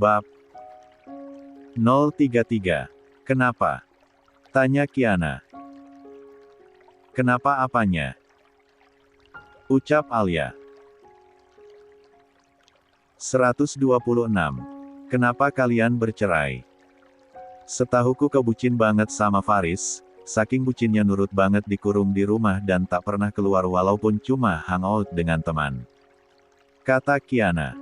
Bab 033. Kenapa? Tanya Kiana. Kenapa apanya? Ucap Alia. 126. Kenapa kalian bercerai? Setahuku kau bucin banget sama Faris, saking bucinnya nurut banget dikurung di rumah dan tak pernah keluar walaupun cuma hangout dengan teman. Kata Kiana.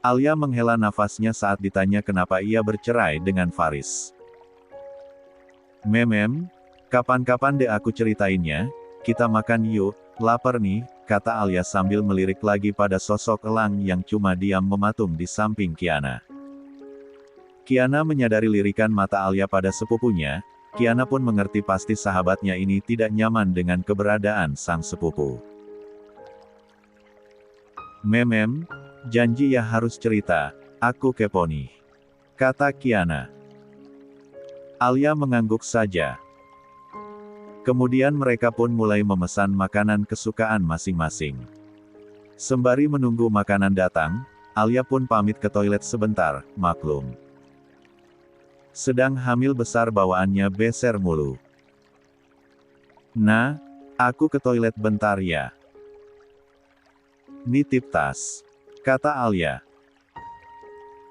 Alia menghela nafasnya saat ditanya kenapa ia bercerai dengan Faris. Memem, kapan-kapan deh aku ceritainnya, kita makan yuk, lapar nih, kata Alia sambil melirik lagi pada sosok Elang yang cuma diam mematung di samping Kiana. Kiana menyadari lirikan mata Alia pada sepupunya, Kiana pun mengerti pasti sahabatnya ini tidak nyaman dengan keberadaan sang sepupu. Memem, janji ya harus cerita, aku kepo nih. Kata Kiana. Alia mengangguk saja. Kemudian mereka pun mulai memesan makanan kesukaan masing-masing. Sembari menunggu makanan datang, Alia pun pamit ke toilet sebentar, maklum. Sedang hamil besar bawaannya beser mulu. Nah, aku ke toilet bentar ya. Nitip tas. Kata Alia.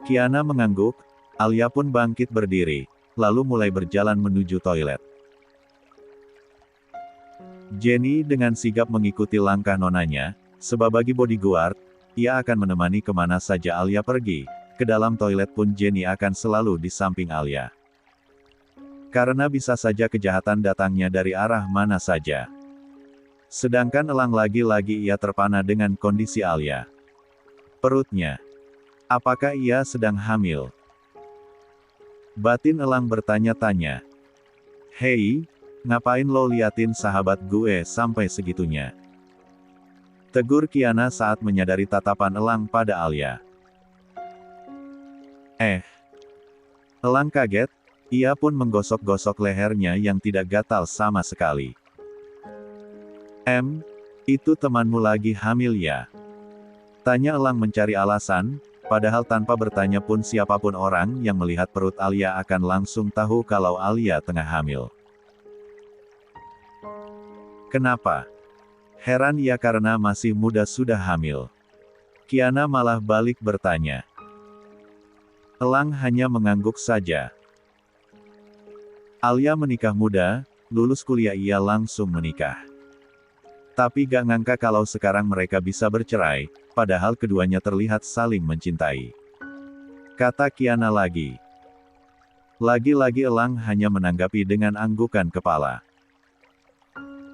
Kiana mengangguk, Alia pun bangkit berdiri, lalu mulai berjalan menuju toilet. Jenny dengan sigap mengikuti langkah nonanya, sebagai bodyguard, ia akan menemani kemana saja Alia pergi. Ke dalam toilet pun Jenny akan selalu di samping Alia. Karena bisa saja kejahatan datangnya dari arah mana saja. Sedangkan Elang lagi-lagi ia terpana dengan kondisi Alia. Perutnya. Apakah ia sedang hamil? Batin Elang bertanya-tanya. Hei, ngapain lo liatin sahabat gue sampai segitunya? Tegur Kiana saat menyadari tatapan Elang pada Alia. Elang kaget, ia pun menggosok-gosok lehernya yang tidak gatal sama sekali. Itu temanmu lagi hamil ya? Tanya Elang mencari alasan, padahal tanpa bertanya pun siapapun orang yang melihat perut Alia akan langsung tahu kalau Alia tengah hamil. Kenapa? Heran ya karena masih muda sudah hamil. Kiana malah balik bertanya. Elang hanya mengangguk saja. Alia menikah muda, lulus kuliah ia langsung menikah. Tapi gak ngangka kalau sekarang mereka bisa bercerai, padahal keduanya terlihat saling mencintai. Kata Kiana lagi. Lagi-lagi Elang hanya menanggapi dengan anggukan kepala.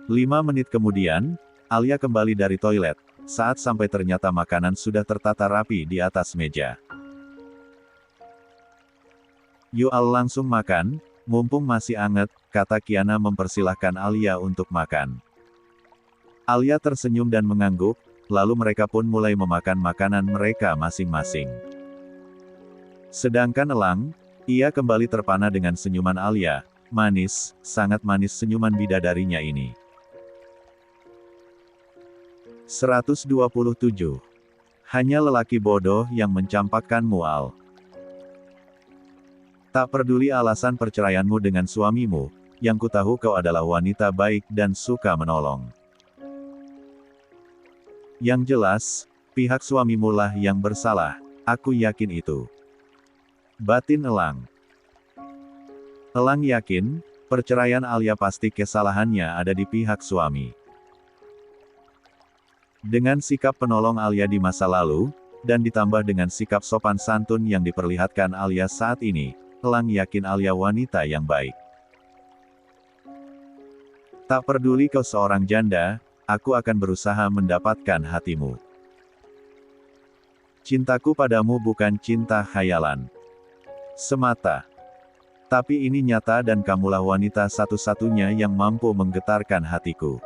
5 menit kemudian, Alia kembali dari toilet, saat sampai ternyata makanan sudah tertata rapi di atas meja. Yuk Al langsung makan, mumpung masih anget, kata Kiana mempersilahkan Alia untuk makan. Alia tersenyum dan mengangguk, lalu mereka pun mulai memakan makanan mereka masing-masing. Sedangkan Elang, ia kembali terpana dengan senyuman Alia, manis, sangat manis senyuman bidadarinya ini. 127. Hanya lelaki bodoh yang mencampakkanmu Al. Tak peduli alasan perceraianmu dengan suamimu, yang kutahu kau adalah wanita baik dan suka menolong. Yang jelas, pihak suamimu lah yang bersalah, aku yakin itu. Batin Elang. Elang yakin, perceraian Alia pasti kesalahannya ada di pihak suami. Dengan sikap penolong Alia di masa lalu, dan ditambah dengan sikap sopan santun yang diperlihatkan Alia saat ini, Elang yakin Alia wanita yang baik. Tak peduli kau seorang janda, aku akan berusaha mendapatkan hatimu. Cintaku padamu bukan cinta khayalan semata. Tapi ini nyata dan kamulah wanita satu-satunya yang mampu menggetarkan hatiku.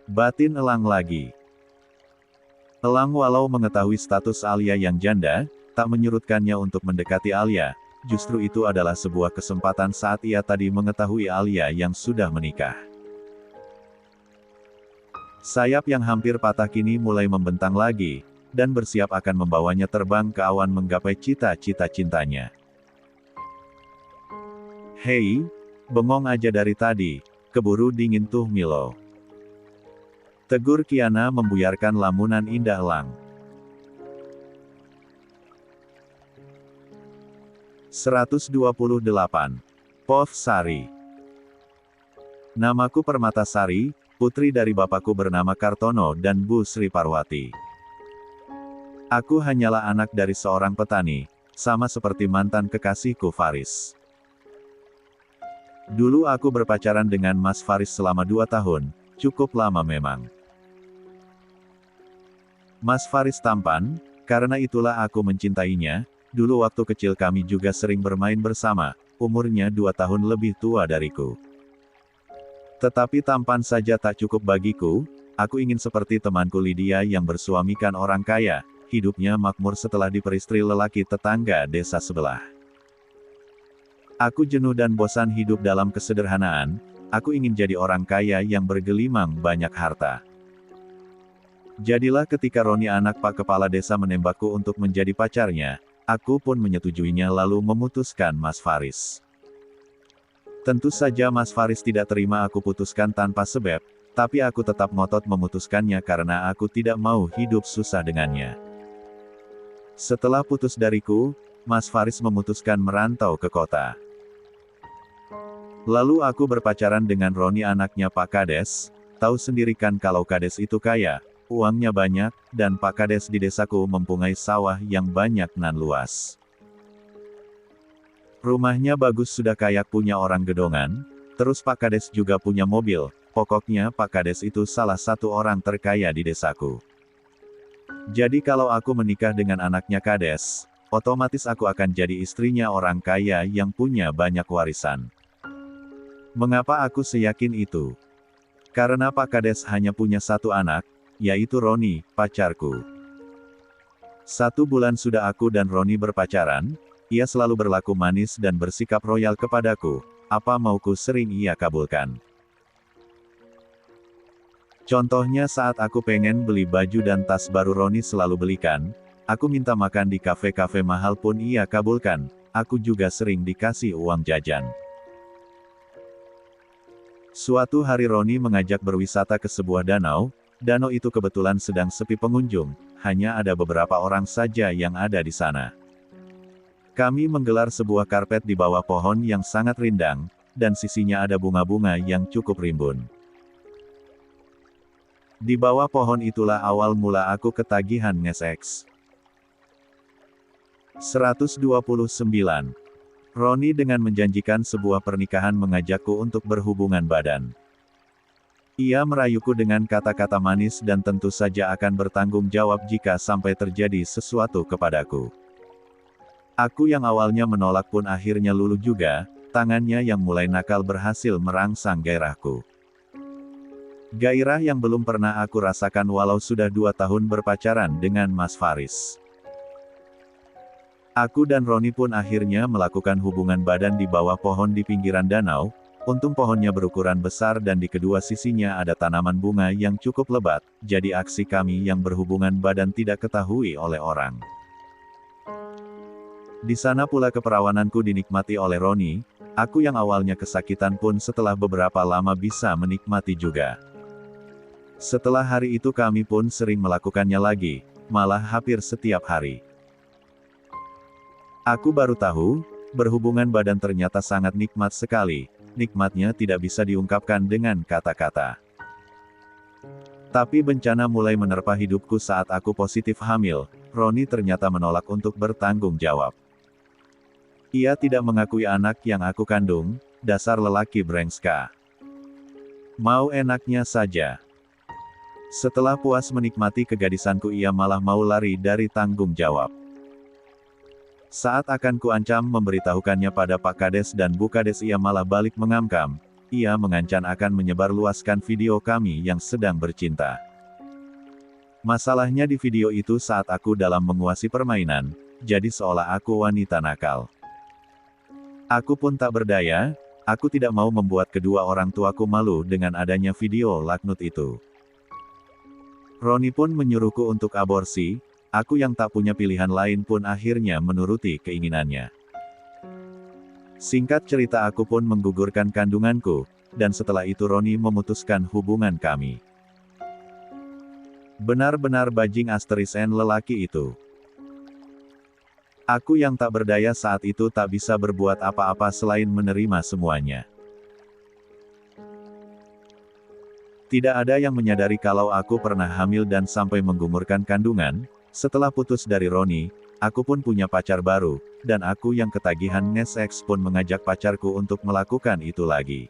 Batin Elang lagi. Elang walau mengetahui status Alia yang janda, tak menyurutkannya untuk mendekati Alia. Justru itu adalah sebuah kesempatan saat ia tadi mengetahui Alia yang sudah menikah. Sayap yang hampir patah kini mulai membentang lagi, dan bersiap akan membawanya terbang ke awan menggapai cita-cita cintanya. "Hei, bengong aja dari tadi, keburu dingin tuh Milo," tegur Kiana membuyarkan lamunan indah Lang. 128. Pov Sari. Namaku Permatasari, putri dari bapakku bernama Kartono dan Bu Sri Parwati. Aku hanyalah anak dari seorang petani, sama seperti mantan kekasihku Faris. Dulu aku berpacaran dengan Mas Faris selama 2 tahun, cukup lama memang. Mas Faris tampan, karena itulah aku mencintainya. Dulu waktu kecil kami juga sering bermain bersama, umurnya 2 tahun lebih tua dariku. Tetapi tampan saja tak cukup bagiku, aku ingin seperti temanku Lydia yang bersuamikan orang kaya, hidupnya makmur setelah diperistri lelaki tetangga desa sebelah. Aku jenuh dan bosan hidup dalam kesederhanaan, aku ingin jadi orang kaya yang bergelimang banyak harta. Jadilah ketika Roni anak Pak Kepala Desa menembakku untuk menjadi pacarnya, aku pun menyetujuinya lalu memutuskan Mas Faris. Tentu saja Mas Faris tidak terima aku putuskan tanpa sebab, tapi aku tetap ngotot memutuskannya karena aku tidak mau hidup susah dengannya. Setelah putus dariku, Mas Faris memutuskan merantau ke kota. Lalu aku berpacaran dengan Roni anaknya Pak Kades, tahu sendiri kan kalau Kades itu kaya, uangnya banyak, dan Pak Kades di desaku mempunyai sawah yang banyak nan luas. Rumahnya bagus sudah kayak punya orang gedongan, terus Pak Kades juga punya mobil, pokoknya Pak Kades itu salah satu orang terkaya di desaku. Jadi kalau aku menikah dengan anaknya Kades, otomatis aku akan jadi istrinya orang kaya yang punya banyak warisan. Mengapa aku seyakin itu? Karena Pak Kades hanya punya satu anak, yaitu Roni, pacarku. 1 bulan sudah aku dan Roni berpacaran, ia selalu berlaku manis dan bersikap royal kepadaku, apa mauku sering ia kabulkan. Contohnya saat aku pengen beli baju dan tas baru Roni selalu belikan, aku minta makan di kafe-kafe mahal pun ia kabulkan, aku juga sering dikasih uang jajan. Suatu hari Roni mengajak berwisata ke sebuah danau itu kebetulan sedang sepi pengunjung, hanya ada beberapa orang saja yang ada di sana. Kami menggelar sebuah karpet di bawah pohon yang sangat rindang, dan sisinya ada bunga-bunga yang cukup rimbun. Di bawah pohon itulah awal mula aku ketagihan nge-seks. 129. Roni dengan menjanjikan sebuah pernikahan mengajakku untuk berhubungan badan. Ia merayuku dengan kata-kata manis dan tentu saja akan bertanggung jawab jika sampai terjadi sesuatu kepadaku. Aku yang awalnya menolak pun akhirnya luluh juga, tangannya yang mulai nakal berhasil merangsang gairahku. Gairah yang belum pernah aku rasakan walau sudah 2 tahun berpacaran dengan Mas Faris. Aku dan Roni pun akhirnya melakukan hubungan badan di bawah pohon di pinggiran danau, untung pohonnya berukuran besar dan di kedua sisinya ada tanaman bunga yang cukup lebat, jadi aksi kami yang berhubungan badan tidak ketahui oleh orang. Di sana pula keperawananku dinikmati oleh Roni, aku yang awalnya kesakitan pun setelah beberapa lama bisa menikmati juga. Setelah hari itu kami pun sering melakukannya lagi, malah hampir setiap hari. Aku baru tahu, berhubungan badan ternyata sangat nikmat sekali, nikmatnya tidak bisa diungkapkan dengan kata-kata. Tapi bencana mulai menerpa hidupku saat aku positif hamil, Roni ternyata menolak untuk bertanggung jawab. Ia tidak mengakui anak yang aku kandung, dasar lelaki brengska. Mau enaknya saja. Setelah puas menikmati kegadisanku ia malah mau lari dari tanggung jawab. Saat akan kuancam memberitahukannya pada Pak Kades dan Bu Kades ia malah balik mengamkam, ia mengancam akan menyebarluaskan video kami yang sedang bercinta. Masalahnya di video itu saat aku dalam menguasai permainan, jadi seolah aku wanita nakal. Aku pun tak berdaya, aku tidak mau membuat kedua orang tuaku malu dengan adanya video laknut itu. Roni pun menyuruhku untuk aborsi, aku yang tak punya pilihan lain pun akhirnya menuruti keinginannya. Singkat cerita aku pun menggugurkan kandunganku, dan setelah itu Roni memutuskan hubungan kami. Benar-benar bajing *N lelaki itu. Aku yang tak berdaya saat itu tak bisa berbuat apa-apa selain menerima semuanya. Tidak ada yang menyadari kalau aku pernah hamil dan sampai menggumurkan kandungan. Setelah putus dari Roni, aku pun punya pacar baru, dan aku yang ketagihan nge-seks pun mengajak pacarku untuk melakukan itu lagi.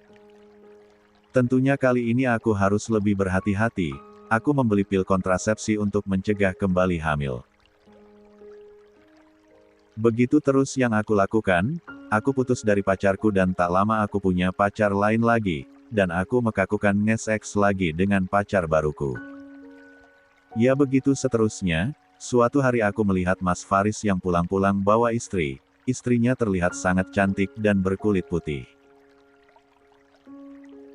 Tentunya kali ini aku harus lebih berhati-hati. Aku membeli pil kontrasepsi untuk mencegah kembali hamil. Begitu terus yang aku lakukan, aku putus dari pacarku dan tak lama aku punya pacar lain lagi, dan aku melakukan nge-seks lagi dengan pacar baruku. Ya begitu seterusnya, suatu hari aku melihat Mas Faris yang pulang-pulang bawa istri. Istrinya terlihat sangat cantik dan berkulit putih.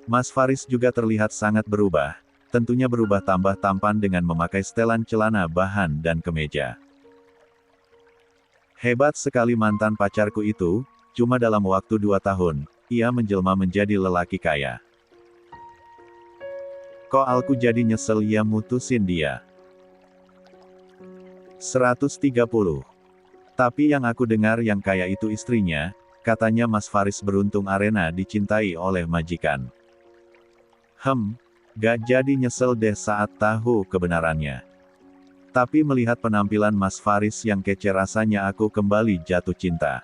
Mas Faris juga terlihat sangat berubah, tentunya berubah tambah tampan dengan memakai setelan celana bahan dan kemeja. Hebat sekali mantan pacarku itu, cuma dalam waktu 2 tahun, ia menjelma menjadi lelaki kaya. Kok aku jadi nyesel ya mutusin dia. 130. Tapi yang aku dengar yang kaya itu istrinya, katanya Mas Faris beruntung arena dicintai oleh majikan. Gak jadi nyesel deh saat tahu kebenarannya. Tapi melihat penampilan Mas Faris yang kece rasanya aku kembali jatuh cinta.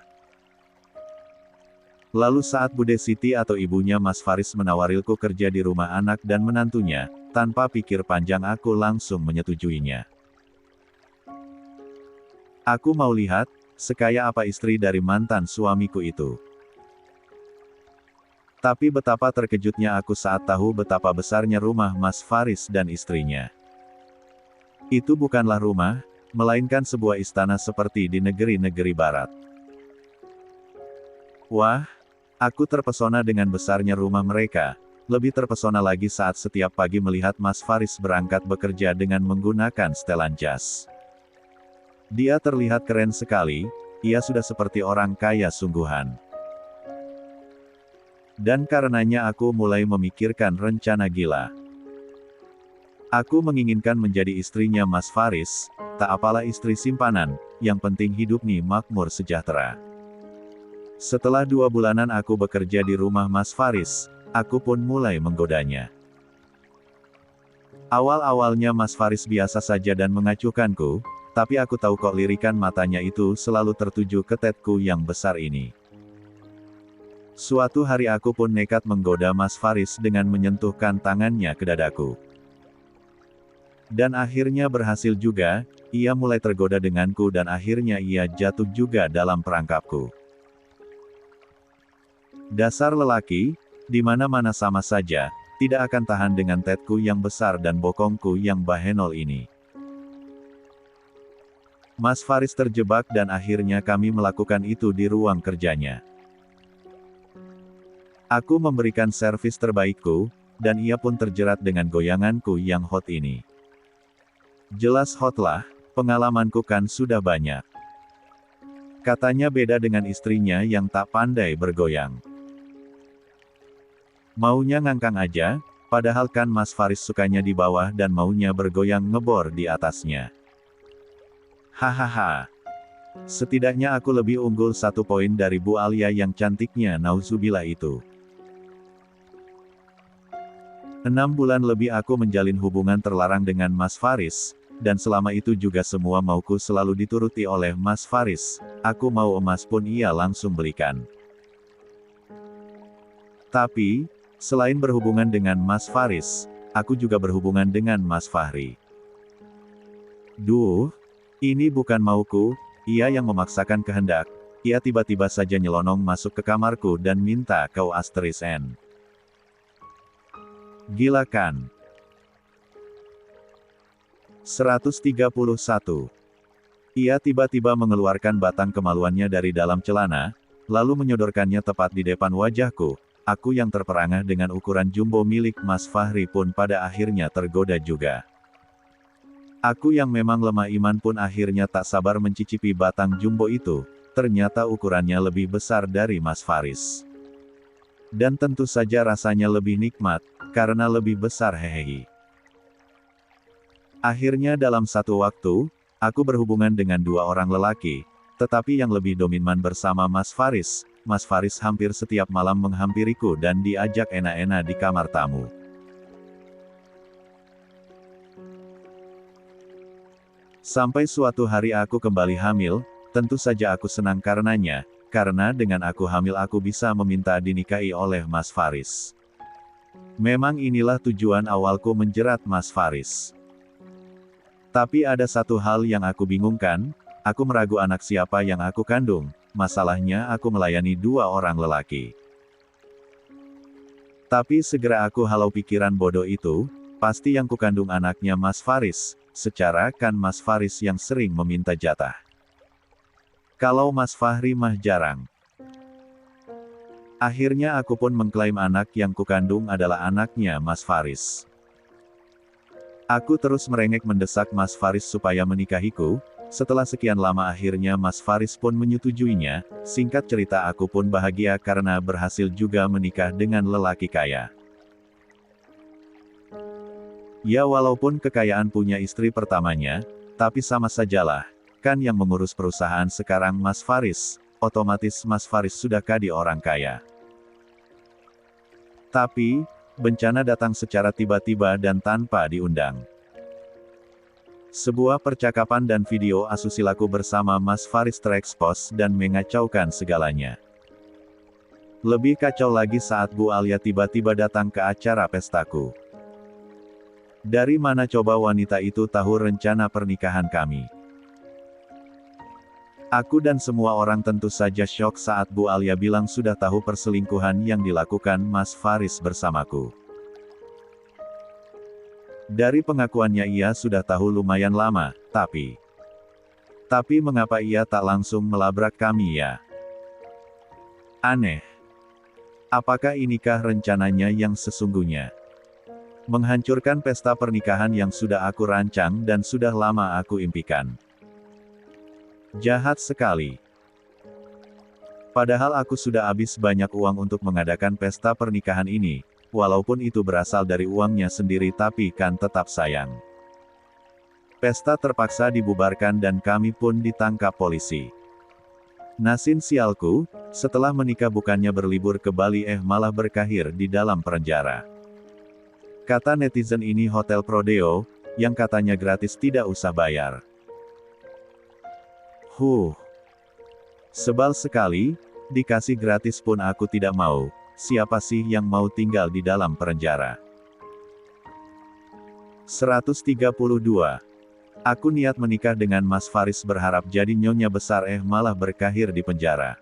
Lalu saat Bude Siti atau ibunya Mas Faris menawarilku kerja di rumah anak dan menantunya, tanpa pikir panjang aku langsung menyetujuinya. Aku mau lihat, sekaya apa istri dari mantan suamiku itu. Tapi betapa terkejutnya aku saat tahu betapa besarnya rumah Mas Faris dan istrinya. Itu bukanlah rumah, melainkan sebuah istana seperti di negeri-negeri barat. Wah, aku terpesona dengan besarnya rumah mereka, lebih terpesona lagi saat setiap pagi melihat Mas Faris berangkat bekerja dengan menggunakan setelan jas. Dia terlihat keren sekali, ia sudah seperti orang kaya sungguhan. Dan karenanya aku mulai memikirkan rencana gila. Aku menginginkan menjadi istrinya Mas Faris, tak apalah istri simpanan, yang penting hidup nih makmur sejahtera. Setelah 2 bulanan aku bekerja di rumah Mas Faris, aku pun mulai menggodanya. Awal-awalnya Mas Faris biasa saja dan mengacuhkanku, tapi aku tahu kok lirikan matanya itu selalu tertuju ke tetku yang besar ini. Suatu hari aku pun nekat menggoda Mas Faris dengan menyentuhkan tangannya ke dadaku. Dan akhirnya berhasil juga, ia mulai tergoda denganku dan akhirnya ia jatuh juga dalam perangkapku. Dasar lelaki, di mana-mana sama saja, tidak akan tahan dengan tetku yang besar dan bokongku yang bahenol ini. Mas Faris terjebak dan akhirnya kami melakukan itu di ruang kerjanya. Aku memberikan servis terbaikku, dan ia pun terjerat dengan goyanganku yang hot ini. Jelas hot lah, pengalamanku kan sudah banyak. Katanya beda dengan istrinya yang tak pandai bergoyang. Maunya ngangkang aja, padahal kan Mas Faris sukanya di bawah dan maunya bergoyang ngebor di atasnya. Hahaha. Setidaknya aku lebih unggul 1 poin dari Bu Alia yang cantiknya nauzubillah itu. 6 bulan lebih aku menjalin hubungan terlarang dengan Mas Faris, dan selama itu juga semua mauku selalu dituruti oleh Mas Faris. Aku mau emas pun ia langsung belikan. Tapi, selain berhubungan dengan Mas Faris, aku juga berhubungan dengan Mas Fahri. Duh, ini bukan mauku, ia yang memaksakan kehendak. Ia tiba-tiba saja nyelonong masuk ke kamarku dan minta kau *N. Gila kan? 131. Ia tiba-tiba mengeluarkan batang kemaluannya dari dalam celana, lalu menyodorkannya tepat di depan wajahku. Aku yang terperangah dengan ukuran jumbo milik Mas Fahri pun pada akhirnya tergoda juga. Aku yang memang lemah iman pun akhirnya tak sabar mencicipi batang jumbo itu, ternyata ukurannya lebih besar dari Mas Faris. Dan tentu saja rasanya lebih nikmat, karena lebih besar hehehe. Akhirnya dalam satu waktu, aku berhubungan dengan dua orang lelaki, tetapi yang lebih dominan bersama Mas Faris. Mas Faris hampir setiap malam menghampiriku dan diajak enak-enak di kamar tamu. Sampai suatu hari aku kembali hamil, tentu saja aku senang karenanya, karena dengan aku hamil aku bisa meminta dinikahi oleh Mas Faris. Memang inilah tujuan awalku menjerat Mas Faris. Tapi ada satu hal yang aku bingungkan, aku meragu anak siapa yang aku kandung, masalahnya aku melayani dua orang lelaki. Tapi segera aku halau pikiran bodoh itu, pasti yang kukandung anaknya Mas Faris. Secara kan Mas Faris yang sering meminta jatah. Kalau Mas Fahri mah jarang. Akhirnya aku pun mengklaim anak yang kukandung adalah anaknya Mas Faris. Aku terus merengek mendesak Mas Faris supaya menikahiku. Setelah sekian lama akhirnya Mas Faris pun menyetujuinya. Singkat cerita aku pun bahagia karena berhasil juga menikah dengan lelaki kaya. Ya walaupun kekayaan punya istri pertamanya, tapi sama sajalah, kan yang mengurus perusahaan sekarang Mas Faris, otomatis Mas Faris sudah kadi orang kaya. Tapi, bencana datang secara tiba-tiba dan tanpa diundang. Sebuah percakapan dan video asusilaku bersama Mas Faris terekspos dan mengacaukan segalanya. Lebih kacau lagi saat Bu Alia tiba-tiba datang ke acara pestaku. Dari mana coba wanita itu tahu rencana pernikahan kami? Aku dan semua orang tentu saja syok saat Bu Alia bilang sudah tahu perselingkuhan yang dilakukan Mas Faris bersamaku. Dari pengakuannya ia sudah tahu lumayan lama, tapi mengapa ia tak langsung melabrak kami ya? Aneh. Apakah inikah rencananya yang sesungguhnya? Menghancurkan pesta pernikahan yang sudah aku rancang dan sudah lama aku impikan. Jahat sekali. Padahal aku sudah habis banyak uang untuk mengadakan pesta pernikahan ini, walaupun itu berasal dari uangnya sendiri tapi kan tetap sayang. Pesta terpaksa dibubarkan dan kami pun ditangkap polisi. Nasin sialku, setelah menikah bukannya berlibur ke Bali malah berkakhir di dalam penjara. Kata netizen ini hotel Prodeo, yang katanya gratis tidak usah bayar. Sebal sekali, dikasih gratis pun aku tidak mau, siapa sih yang mau tinggal di dalam penjara? 132. Aku niat menikah dengan Mas Faris berharap jadi nyonya besar malah berkakhir di penjara.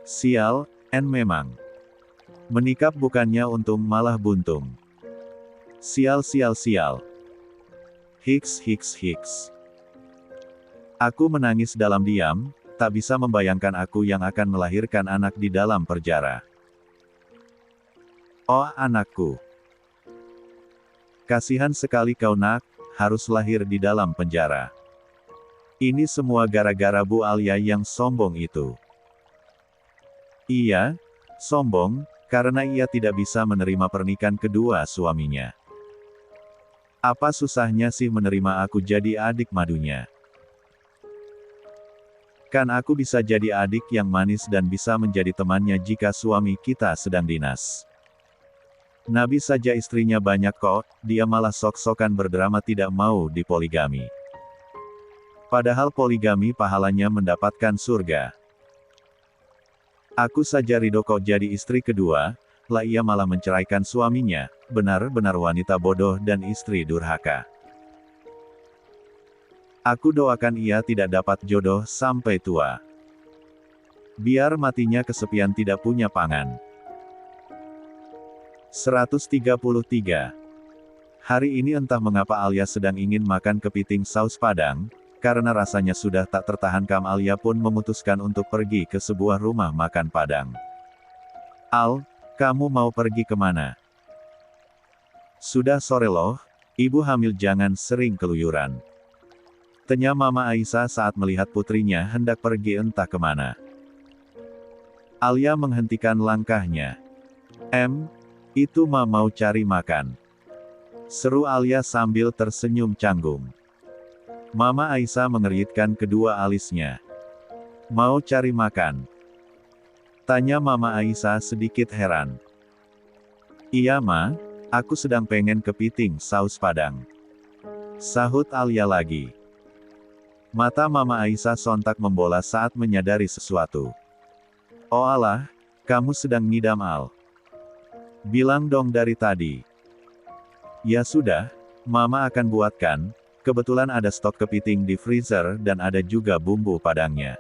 Sial, memang. Menikah bukannya untung malah buntung. Sial. Hiks. Aku menangis dalam diam, tak bisa membayangkan aku yang akan melahirkan anak di dalam penjara. Oh anakku. Kasihan sekali kau nak, harus lahir di dalam penjara. Ini semua gara-gara Bu Alia yang sombong itu. Iya, sombong, karena ia tidak bisa menerima pernikahan kedua suaminya. Apa susahnya sih menerima aku jadi adik madunya? Kan aku bisa jadi adik yang manis dan bisa menjadi temannya jika suami kita sedang dinas. Nabi saja istrinya banyak kok, dia malah sok-sokan berdrama tidak mau dipoligami. Padahal poligami pahalanya mendapatkan surga. Aku saja ridho kok jadi istri kedua, lah ia malah menceraikan suaminya, benar-benar wanita bodoh dan istri durhaka. Aku doakan ia tidak dapat jodoh sampai tua. Biar matinya kesepian tidak punya pangan. 133. Hari ini entah mengapa Alia sedang ingin makan kepiting saus Padang, karena rasanya sudah tak tertahankan Alia pun memutuskan untuk pergi ke sebuah rumah makan Padang. Al, kamu mau pergi kemana? Sudah sore loh, Ibu hamil jangan sering keluyuran. Tanya Mama Aisyah saat melihat putrinya hendak pergi entah kemana. Alia menghentikan langkahnya. Itu mau cari makan. Seru Alia sambil tersenyum canggung. Mama Aisyah mengeritkan kedua alisnya. Mau cari makan? Tanya Mama Aisyah sedikit heran. Iya Ma, aku sedang pengen kepiting saus padang. Sahut Alia lagi. Mata Mama Aisyah sontak membola saat menyadari sesuatu. Oh alah, kamu sedang ngidam Al. Bilang dong dari tadi. Ya sudah, Mama akan buatkan, kebetulan ada stok kepiting di freezer dan ada juga bumbu padangnya.